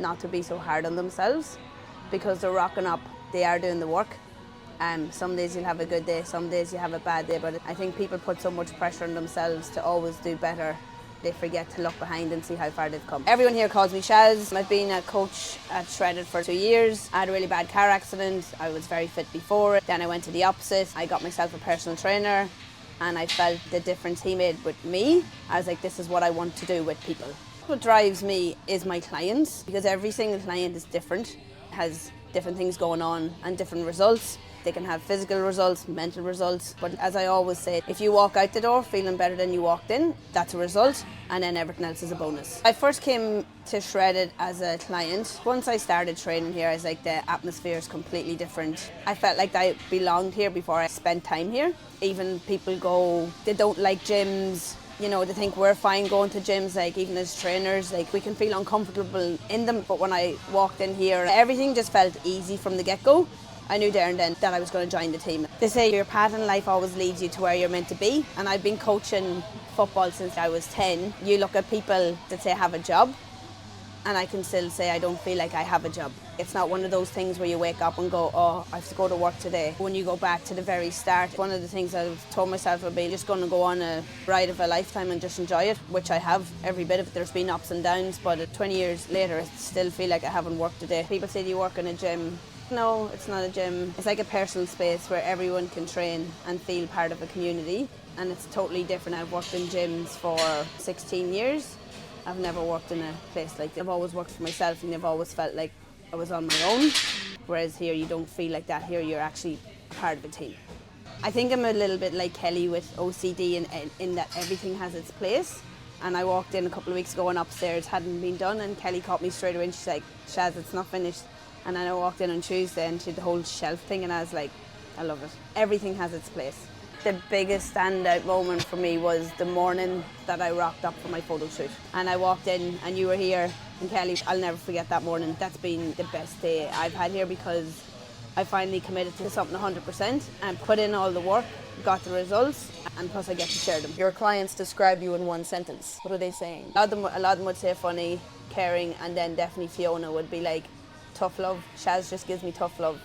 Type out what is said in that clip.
not to be so hard on themselves, because they're rocking up, they are doing the work. Some days you'll have a good day, some days you have a bad day, but I think people put so much pressure on themselves to always do better, they forget to look behind and see how far they've come. Everyone here calls me Shaz. I've been a coach at Shredded for 2 years. I had a really bad car accident. I was very fit before it. Then I went to the opposite. I got myself a personal trainer, and I felt the difference he made with me. I was like, this is what I want to do with people. What drives me is my clients, because every single client is different, has different things going on and different results. They can have physical results, mental results, but as I always say, if you walk out the door feeling better than you walked in, that's a result, and then everything else is a bonus. I first came to Shredded as a client. Once I started training here, I was like, the atmosphere is completely different. I felt like I belonged here before I spent time here. Even people go, they don't like gyms, you know, they think we're fine going to gyms, like even as trainers, like we can feel uncomfortable in them. But when I walked in here, everything just felt easy from the get-go. I knew there and then that I was going to join the team. They say your path in life always leads you to where you're meant to be, and I've been coaching football since I was 10. You look at people that say have a job, and I can still say I don't feel like I have a job. It's not one of those things where you wake up and go, oh, I have to go to work today. When you go back to the very start, one of the things I've told myself would be just going to go on a ride of a lifetime and just enjoy it, which I have, every bit of it. There's been ups and downs, but 20 years later, I still feel like I haven't worked a day. People say, do you work in a gym? No, it's not a gym. It's like a personal space where everyone can train and feel part of a community, and it's totally different. I've worked in gyms for 16 years. I've never worked in a place like this. I've always worked for myself, and I've always felt like I was on my own, whereas here you don't feel like that. Here you're actually a part of a team. I think I'm a little bit like Kelly with OCD in that everything has its place. And I walked in a couple of weeks ago and upstairs hadn't been done, and Kelly caught me straight away and she's like, Shaz, it's not finished. And then I walked in on Tuesday and she had the whole shelf thing, and I was like, I love it. Everything has its place. The biggest standout moment for me was the morning that I rocked up for my photo shoot. And I walked in and you were here, and Kelly, I'll never forget that morning. That's been the best day I've had here, because I finally committed to something 100% and put in all the work, got the results, and plus I get to share them. Your clients describe you in one sentence. What are they saying? A lot of them would say funny, caring, and then definitely Fiona would be like, tough love. Shaz just gives me tough love.